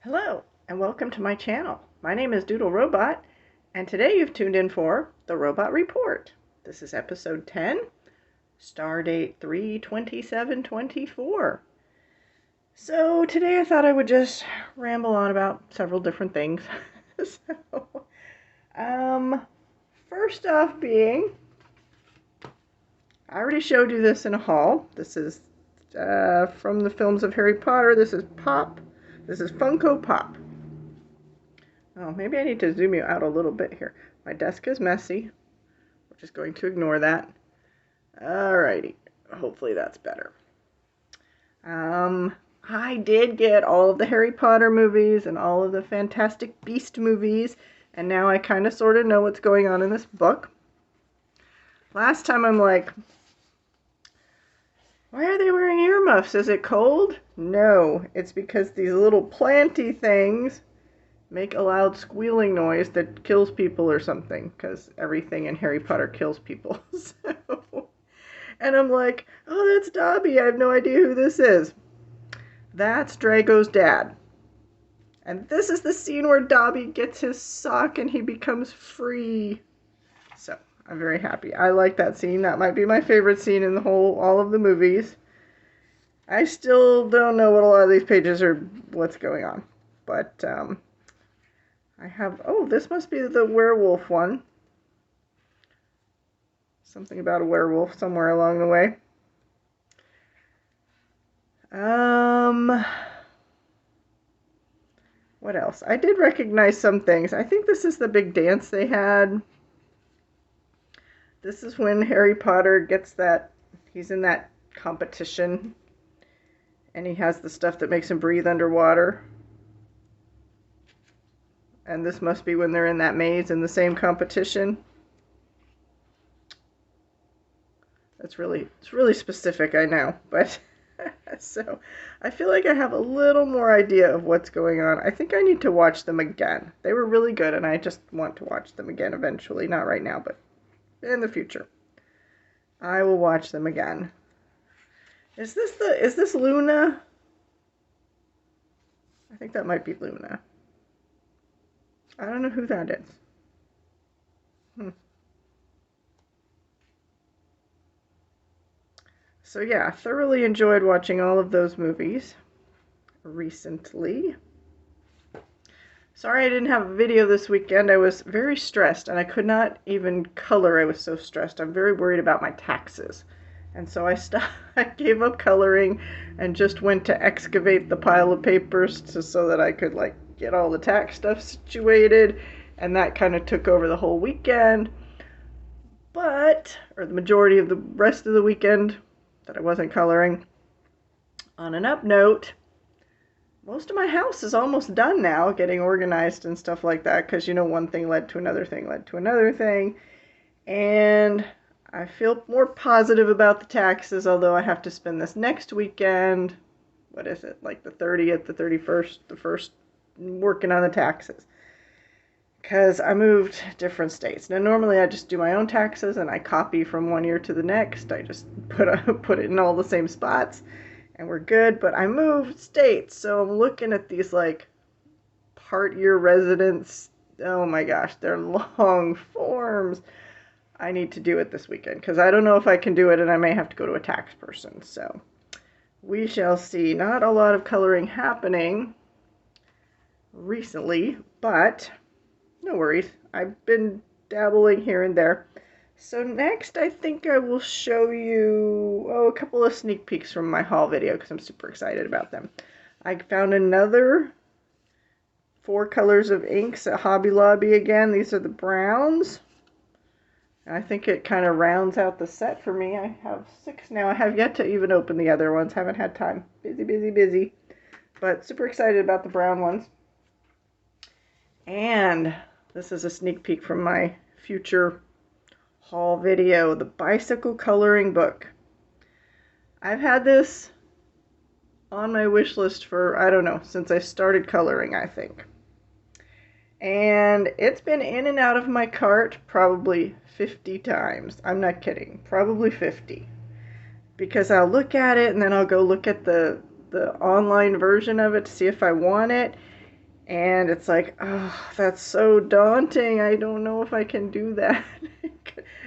Hello, and welcome to my channel. My name is Doodle Robot, and today you've tuned in for the Robot Report. This is episode 10, star date 3/27/24. So today I thought I would just ramble on about several different things. so, first off being, I already showed you this in a haul. This is from the films of Harry Potter. This is Pop. This is Funko Pop. Oh, maybe I need to zoom you out a little bit here. My desk is messy. We're just going to ignore that. Alrighty. Hopefully that's better. I did get all of the Harry Potter movies and all of the Fantastic Beast movies, and now I kind of sort of know what's going on in this book. Last time I'm like, why are they wearing earmuffs? Is it cold? No, it's because these little planty things make a loud squealing noise that kills people or something, because everything in Harry Potter kills people. And I'm like, oh, that's Dobby. I have no idea who this is. That's Drago's dad. And this is the scene where Dobby gets his sock and he becomes free. So, I'm very happy. I like that scene. That might be my favorite scene in all of the movies. I still don't know what a lot of these pages are, what's going on. But, I have, oh, this must be the werewolf one. Something about a werewolf somewhere along the way. What else? I did recognize some things. I think this is the big dance they had. This is when Harry Potter gets that, he's in that competition, and he has the stuff that makes him breathe underwater. And this must be when they're in that maze in the same competition. It's really specific, I know, but so I feel like I have a little more idea of what's going on. I think I need to watch them again. They were really good, and I just want to watch them again eventually. Not right now, but in the future. I will watch them again. Is this Luna? I think that might be Luna. I don't know who that is. So yeah, thoroughly enjoyed watching all of those movies recently. Sorry I didn't have a video this weekend. I was very stressed and I could not even color. I was so stressed. I'm very worried about my taxes. And so I gave up coloring and just went to excavate the pile of papers so that I could like get all the tax stuff situated, and that kind of took over the whole weekend. Or the majority of the rest of the weekend that I wasn't coloring. On an up note, most of my house is almost done now, getting organized and stuff like that, because, you know, one thing led to another thing, led to another thing, and I feel more positive about the taxes, although I have to spend this next weekend, what is it, like the 30th, the 31st, the 1st, working on the taxes. Because I moved different states. Now, normally I just do my own taxes and I copy from one year to the next. I just put it in all the same spots and we're good. But I moved states, so I'm looking at these like part year residents. Oh my gosh, they're long forms. I need to do it this weekend because I don't know if I can do it, and I may have to go to a tax person. So we shall see. Not a lot of coloring happening recently, but no worries. I've been dabbling here and there. So next, I think I will show you a couple of sneak peeks from my haul video because I'm super excited about them. I found another 4 colors of inks at Hobby Lobby again. These are the browns. I think it kind of rounds out the set for me. I have 6 now. I have yet to even open the other ones. Haven't had time. Busy, busy, busy. But super excited about the brown ones. And this is a sneak peek from my future haul video, the bicycle coloring book. I've had this on my wish list for, I don't know, since I started coloring, I think. And it's been in and out of my cart probably 50 times. I'm not kidding. Probably 50. Because I'll look at it and then I'll go look at the online version of it to see if I want it. And it's like, oh, that's so daunting. I don't know if I can do that.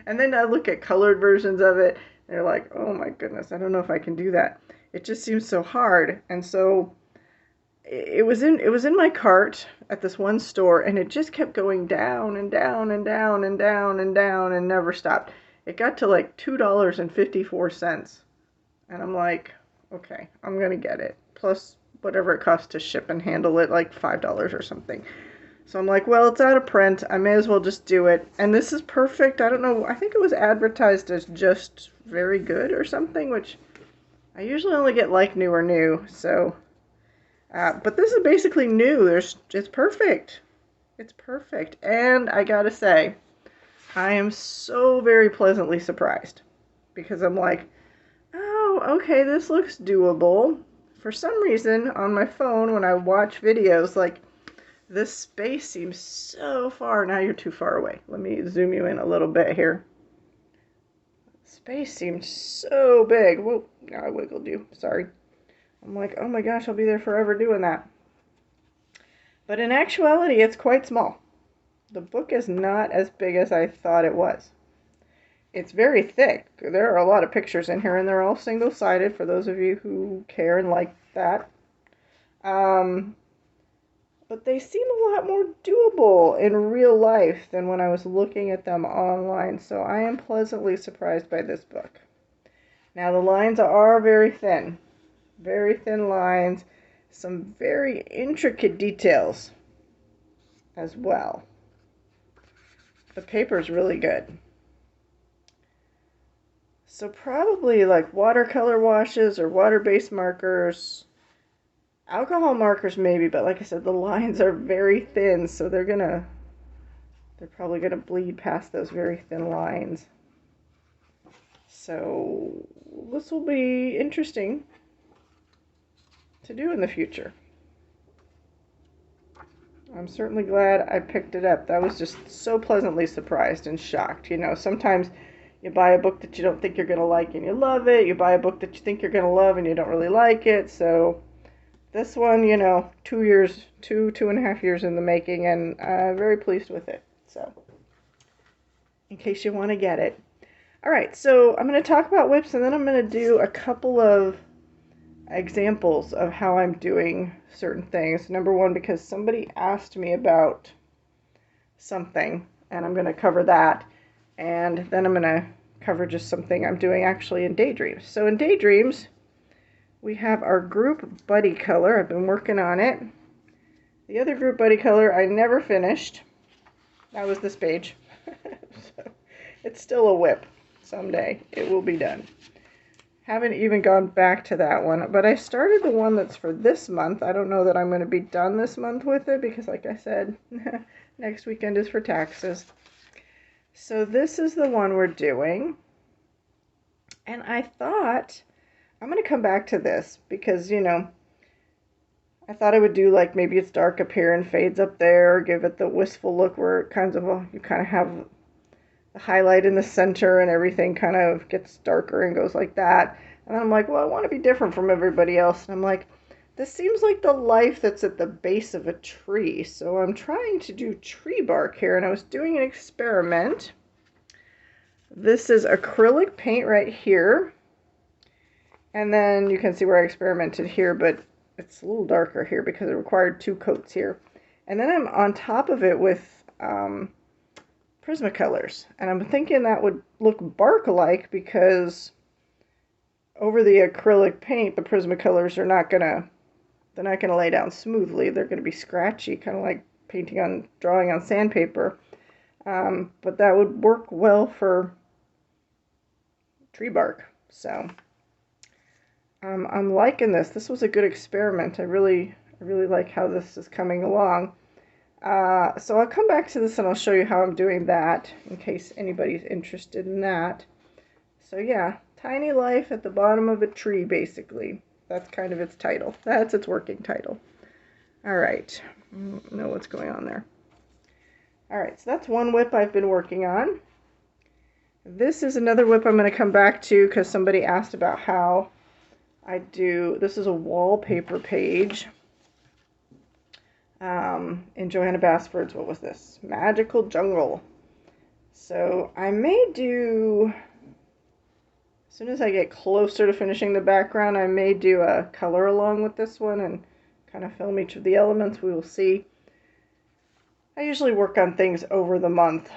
And then I look at colored versions of it, and they're like, oh my goodness, I don't know if I can do that. It just seems so hard. And so it was in my cart at this one store, and it just kept going down and down and down and down and down and never stopped. It got to like $2.54. And I'm like, okay, I'm going to get it. Plus whatever it costs to ship and handle it, like $5 or something. So I'm like, well, it's out of print. I may as well just do it. And this is perfect. I don't know. I think it was advertised as just very good or something, which I usually only get like new or new. So, but this is basically new. It's perfect. It's perfect. And I gotta say, I am so very pleasantly surprised because I'm like, oh, okay, this looks doable. For some reason, on my phone, when I watch videos, like, this space seems so far. Now you're too far away. Let me zoom you in a little bit here. Space seems so big. Whoa, now I wiggled you. Sorry. I'm like, oh my gosh, I'll be there forever doing that. But in actuality, it's quite small. The book is not as big as I thought it was. It's very thick. There are a lot of pictures in here, and they're all single-sided for those of you who care and like that. But they seem a lot more doable in real life than when I was looking at them online, so I am pleasantly surprised by this book. Now, the lines are very thin lines, some very intricate details as well. The paper is really good. So probably like watercolor washes or water-based markers, alcohol markers maybe, but like I said, the lines are very thin, so they're probably gonna bleed past those very thin lines. So this will be interesting to do in the future. I'm certainly glad I picked it up. I was just so pleasantly surprised and shocked. You know, sometimes you buy a book that you don't think you're going to like and you love it. You buy a book that you think you're going to love and you don't really like it. So this one, you know, 2.5 years in the making, and I'm very pleased with it. So in case you want to get it. All right, so I'm going to talk about whips, and then I'm going to do a couple of examples of how I'm doing certain things. Number one, because somebody asked me about something, and I'm going to cover that. And then I'm going to cover just something I'm doing actually in Daydreams. So in Daydreams, we have our group buddy color. I've been working on it. The other group buddy color I never finished. That was this page. So it's still a whip. Someday it will be done. Haven't even gone back to that one, but I started the one that's for this month. I don't know that I'm going to be done this month with it because, like I said, next weekend is for taxes. So this is the one we're doing, and I thought I'm going to come back to this because, you know, I thought I would do like maybe it's dark up here and fades up there, or give it the wistful look where it you kind of have the highlight in the center and everything kind of gets darker and goes like that. And I'm like, well, I want to be different from everybody else. And I'm like, this seems like the life that's at the base of a tree. So I'm trying to do tree bark here, and I was doing an experiment. This is acrylic paint right here. And then you can see where I experimented here, but it's a little darker here because it required 2 coats here. And then I'm on top of it with Prismacolors, and I'm thinking that would look bark-like because over the acrylic paint, the Prismacolors are not gonna lay down smoothly. They're gonna be scratchy, kind of like drawing on sandpaper. But that would work well for tree bark. So I'm liking this. This was a good experiment. I really like how this is coming along. So I'll come back to this and I'll show you how I'm doing that in case anybody's interested in that. So yeah, Tiny Life at the Bottom of a Tree, basically. That's kind of its title. That's its working title. Alright, I don't know what's going on there. Alright, so that's one whip I've been working on. This is another whip I'm going to come back to because somebody asked about how I do. This is a wallpaper page. in Johanna Basford's, what was this? Magical Jungle. So I may do, as soon as I get closer to finishing the background, I may do a color along with this one and kind of film each of the elements. We will see. I usually work on things over the month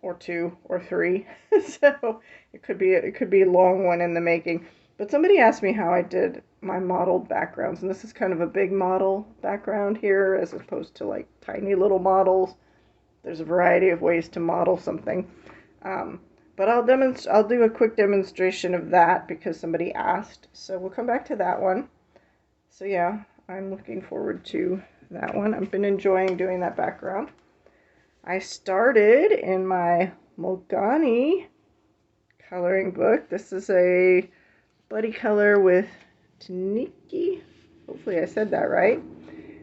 or 2 or 3, so it could be a long one in the making. But somebody asked me how I did my modeled backgrounds, and this is kind of a big model background here as opposed to like tiny little models. There's a variety of ways to model something, but I'll do a quick demonstration of that because somebody asked, so we'll come back to that one. So yeah, I'm looking forward to that one. I've been enjoying doing that background. I started in my Mulgani coloring book. This is a buddy color with Taniki. Hopefully I said that right.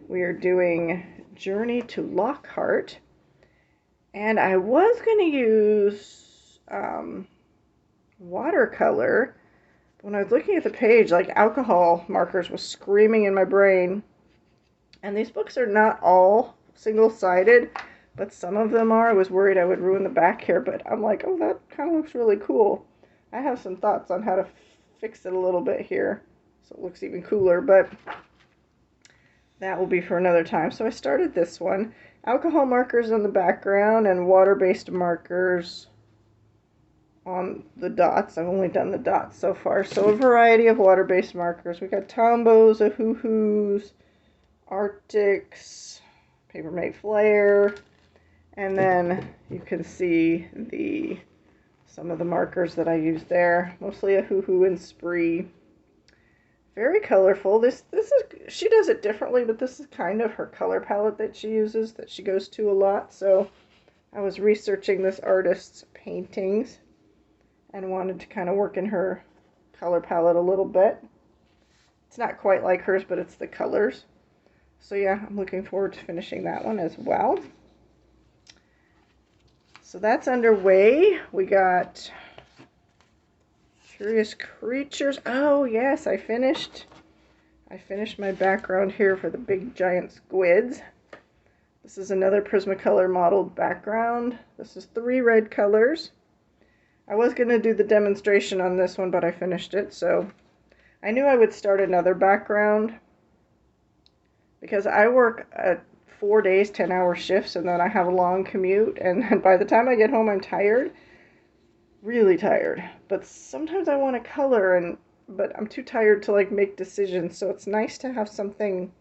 We are doing Journey to Lockhart. And I was going to use watercolor. When I was looking at the page, like alcohol markers was screaming in my brain. And these books are not all single-sided, but some of them are. I was worried I would ruin the back here, but I'm like, oh, that kind of looks really cool. I have some thoughts on how to fix it a little bit here so it looks even cooler, but that will be for another time. So I started this one. Alcohol markers on the background and water-based markers on the dots. I've only done the dots so far. So a variety of water-based markers. We got Tombos, Ahoo-Hoos, Arctics, Paper Mate Flare, and then you can see some of the markers that I used there. Mostly Ahoo-Hoo and Spree. Very colorful. This is, she does it differently, but this is kind of her color palette that she uses, that she goes to a lot. So I was researching this artist's paintings and wanted to kind of work in her color palette a little bit. It's not quite like hers, but it's the colors. So yeah, I'm looking forward to finishing that one as well. So that's underway. We got Curious Creatures. Oh yes, I finished my background here for the big giant squids. This is another Prismacolor modeled background. This is 3 red colors. I was going to do the demonstration on this one, but I finished it, so I knew I would start another background because I work at 4 days, 10-hour shifts, and then I have a long commute, and by the time I get home I'm tired, really tired. But sometimes I want to color, but I'm too tired to like make decisions, so it's nice to have something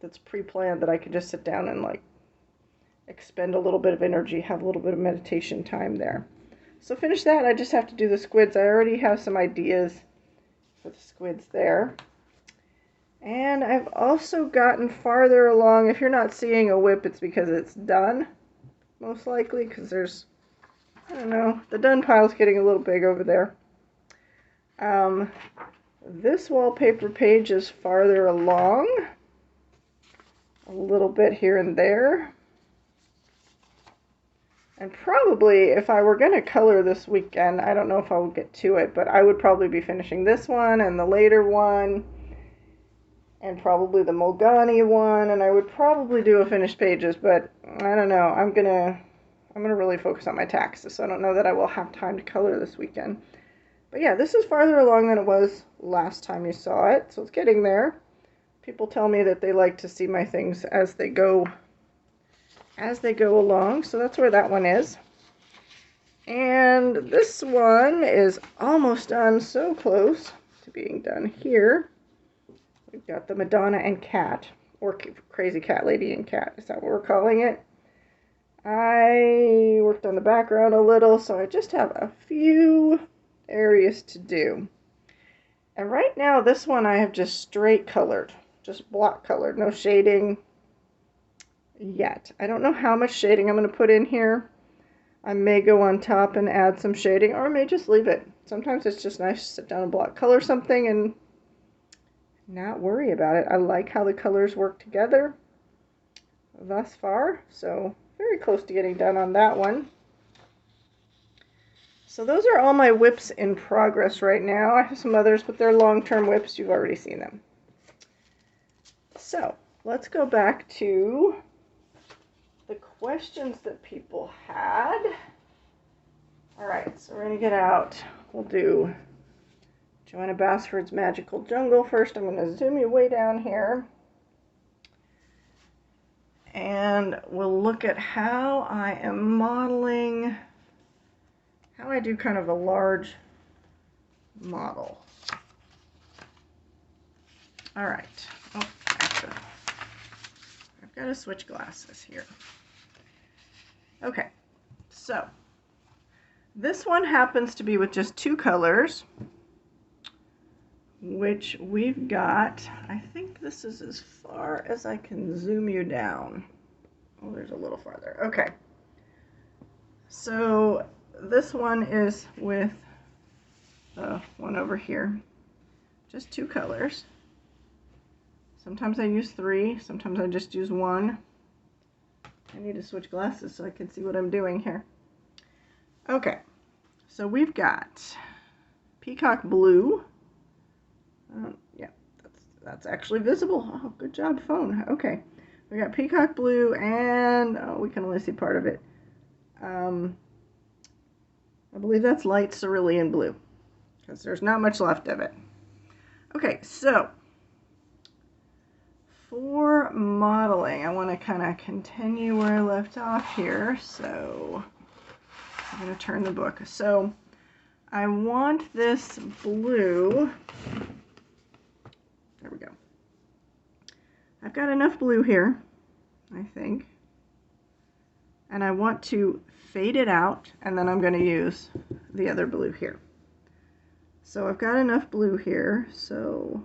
that's pre-planned that I can just sit down and like expend a little bit of energy, have a little bit of meditation time there. So finish that. I just have to do the squids. I already have some ideas for the squids there. And I've also gotten farther along. If you're not seeing a whip, it's because it's done, most likely, because there's, I don't know, the done pile's getting a little big over there. This wallpaper page is farther along, a little bit here and there. And probably, if I were going to color this weekend, I don't know if I will get to it, but I would probably be finishing this one and the later one, and probably the Mulgani one, and I would probably do a finished pages, but I don't know. I'm gonna really focus on my taxes, so I don't know that I will have time to color this weekend. But yeah, this is farther along than it was last time you saw it, so it's getting there. People tell me that they like to see my things as they go along, so that's where that one is. And this one is almost done, so close to being done here. We've got the Madonna and Cat, or Crazy Cat Lady and Cat, is that what we're calling it? I worked on the background a little, so I just have a few areas to do. And right now, this one I have just straight colored, just block colored, no shading yet. I don't know how much shading I'm going to put in here. I may go on top and add some shading, or I may just leave it. Sometimes it's just nice to sit down and block color something and not worry about it. I like how the colors work together thus far, so very close to getting done on that one. So those are all my whips in progress right now. I have some others, but they're long-term whips. You've already seen them. So let's go back to the questions that people had. All right, so we're going to get out. We'll do Joanna Basford's Magical Jungle first. I'm going to zoom you way down here. And we'll look at how I am modeling, how I do kind of a large model. All right. Oh, actually, I've got to switch glasses here. Okay, so this one happens to be with just two colors, which we've got, I think this is as far as I can zoom you down. Oh, there's a little farther. Okay. So this one is with the one over here. Just two colors. Sometimes I use three, sometimes I just use one. I need to switch glasses so I can see what I'm doing here. Okay, so we've got Peacock Blue. Yeah, that's actually visible. Oh, good job, phone. Okay, we got Peacock Blue, and we can only see part of it. I believe that's light cerulean blue, because there's not much left of it. Okay, so for modeling, I want to kind of continue where I left off here, so I'm going to turn the book. So I want this blue, there we go. I've got enough blue here, I think, and I want to fade it out, and then I'm going to use the other blue here. So I've got enough blue here, so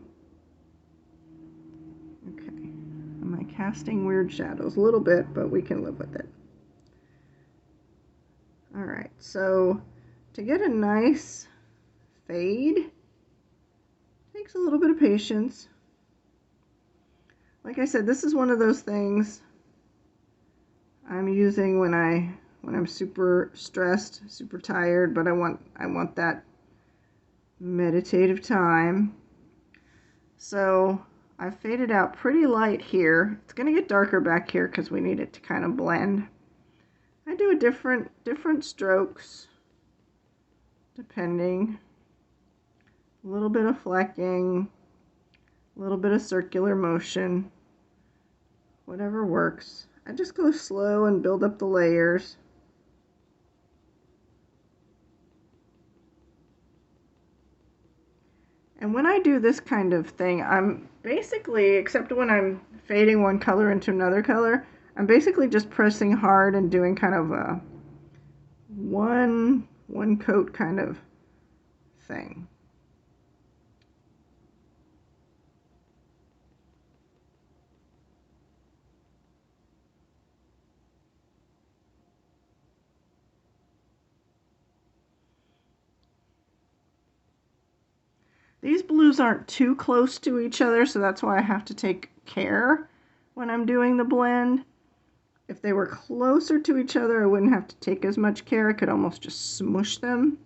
okay. Am I casting weird shadows? A little bit, but we can live with it. Alright, so to get a nice fade, takes a little bit of patience. Like I said, this is one of those things I'm using when I'm super stressed, super tired, but I want that meditative time. So I've faded out pretty light here. It's going to get darker back here because we need it to kind of blend. I do a different strokes depending. A little bit of flecking, a little bit of circular motion, whatever works. I just go slow and build up the layers. And when I do this kind of thing, I'm basically, except when I'm fading one color into another color, I'm basically just pressing hard and doing kind of a one coat kind of thing. These blues aren't too close to each other, so that's why I have to take care when I'm doing the blend. If they were closer to each other, I wouldn't have to take as much care. I could almost just smush them,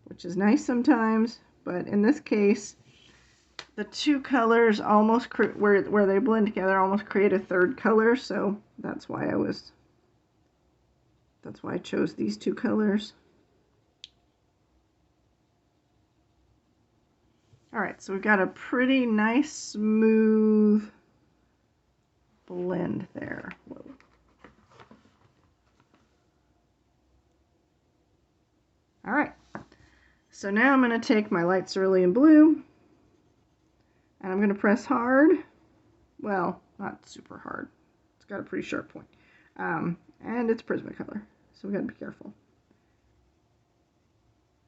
which is nice sometimes. But in this case, the two colors almost where they blend together almost create a third color, so that's why I chose these two colors. Alright, so we've got a pretty nice smooth blend there. Whoa. Alright, so now I'm going to take my light cerulean blue and I'm going to press hard. Well, not super hard. It's got a pretty sharp point. And it's Prismacolor, so we got to be careful.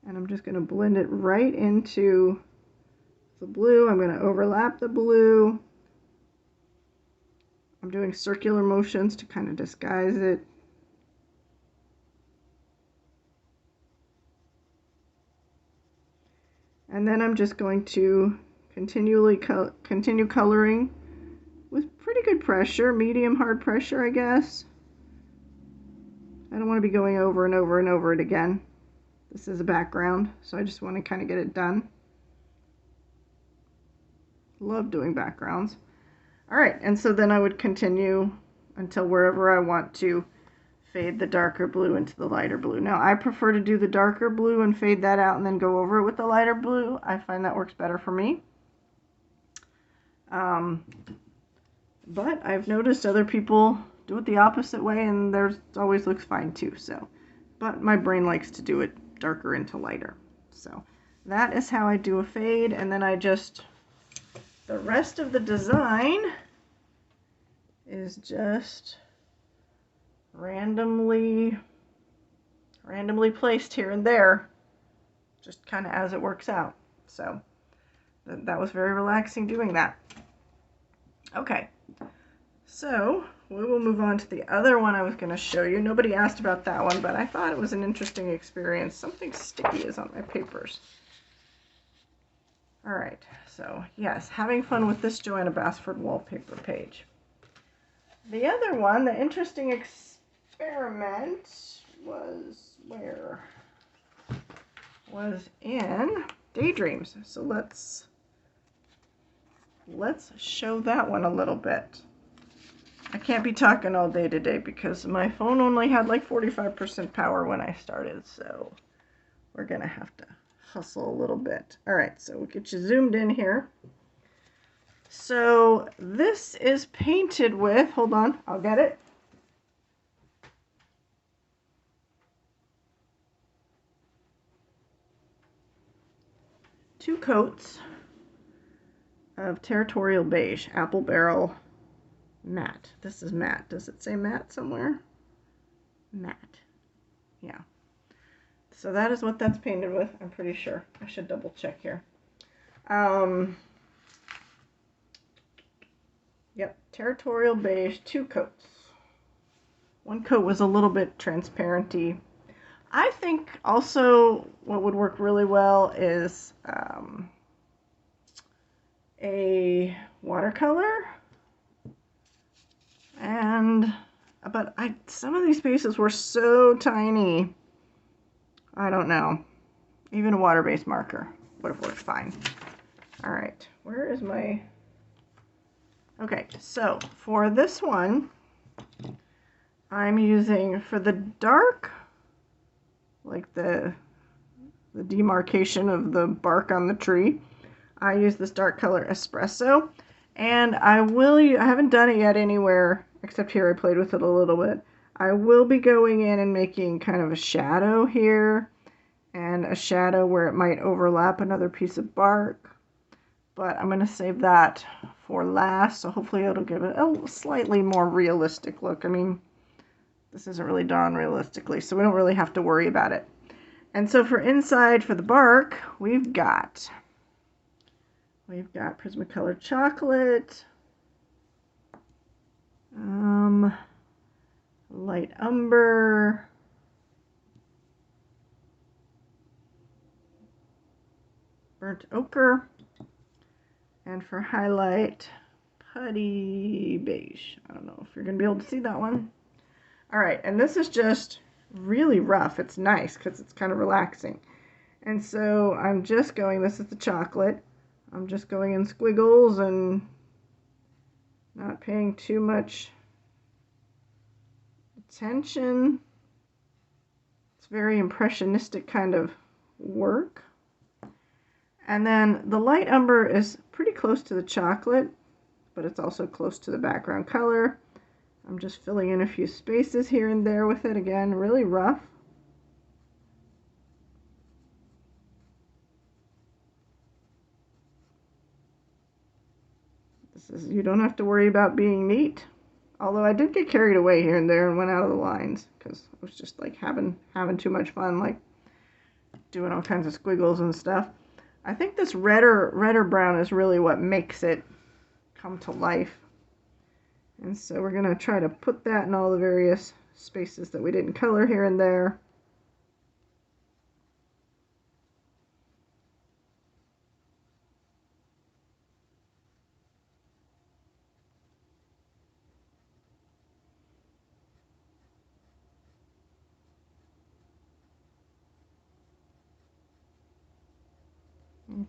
And I'm just going to blend it right into the blue. I'm going to overlap the blue. I'm doing circular motions to kind of disguise it. And then I'm just going to continue coloring with pretty good pressure, medium hard pressure, I guess. I don't want to be going over and over and over it again. This is a background, so I just want to kind of get it done. Love doing backgrounds. All right, and so then I would continue until wherever I want to fade the darker blue into the lighter blue. Now, I prefer to do the darker blue and fade that out and then go over it with the lighter blue. I find that works better for me. But I've noticed other people do it the opposite way, and theirs always looks fine too. So, but my brain likes to do it darker into lighter. So that is how I do a fade, and then the rest of the design is just randomly placed here and there, just kind of as it works out. So that was very relaxing doing that. Okay, so we will move on to the other one I was going to show you. Nobody asked about that one, but I thought it was an interesting experience. Something sticky is on my papers. All right, so yes, having fun with this Joanna Basford wallpaper page. The other one, the interesting experiment, was where? Was in Daydreams. So let's show that one a little bit. I can't be talking all day today because my phone only had like 45% power when I started, so we're gonna have to hustle a little bit. All right, so we'll get you zoomed in here. So this is painted with, hold on, I'll get it. Two coats of Territorial Beige, Apple Barrel Matte. This is matte. Does it say matte somewhere? Matte. Yeah. So that is what that's painted with, I'm pretty sure. I should double check here. Yep, Territorial Beige, two coats. One coat was a little bit transparenty. I think also what would work really well is a watercolor. But some of these pieces were so tiny. I don't know. Even a water-based marker would have worked fine. All right, where is my... Okay, so for this one, I'm using, for the dark, like the demarcation of the bark on the tree, I use this dark color Espresso. And I haven't done it yet anywhere, except here I played with it a little bit. I will be going in and making kind of a shadow here, and a shadow where it might overlap another piece of bark. But I'm going to save that for last, so hopefully it'll give it a slightly more realistic look. I mean, this isn't really drawn realistically, so we don't really have to worry about it. And so for inside, for the bark, we've got Prismacolor Chocolate, Light Umber, Burnt Ochre, and for highlight, Putty Beige. I don't know if you're going to be able to see that one. All right, and this is just really rough. It's nice because it's kind of relaxing. And so I'm just going, this is the chocolate. I'm just going in squiggles and not paying too much attention. It's very impressionistic kind of work. And then the light umber is pretty close to the chocolate, but it's also close to the background color. I'm just filling in a few spaces here and there with it. Again, really rough. You don't have to worry about being neat. Although I did get carried away here and there and went out of the lines because I was just like having too much fun, like doing all kinds of squiggles and stuff. I think this redder brown is really what makes it come to life. And so we're going to try to put that in all the various spaces that we didn't color here and there.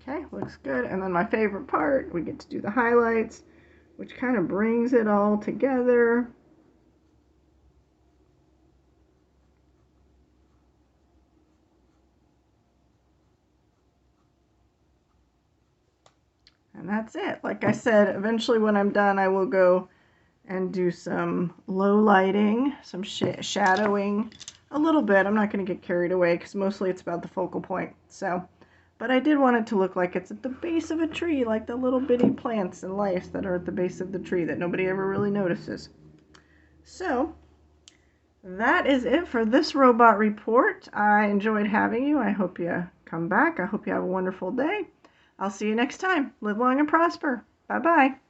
Okay, looks good. And then my favorite part, we get to do the highlights. which kind of brings it all together. And that's it. Like I said, eventually when I'm done, I will go and do some low lighting, some shadowing, a little bit. I'm not going to get carried away because mostly it's about the focal point. So, but I did want it to look like it's at the base of a tree, like the little bitty plants and lice that are at the base of the tree that nobody ever really notices. So, that is it for this robot report. I enjoyed having you. I hope you come back. I hope you have a wonderful day. I'll see you next time. Live long and prosper. Bye-bye.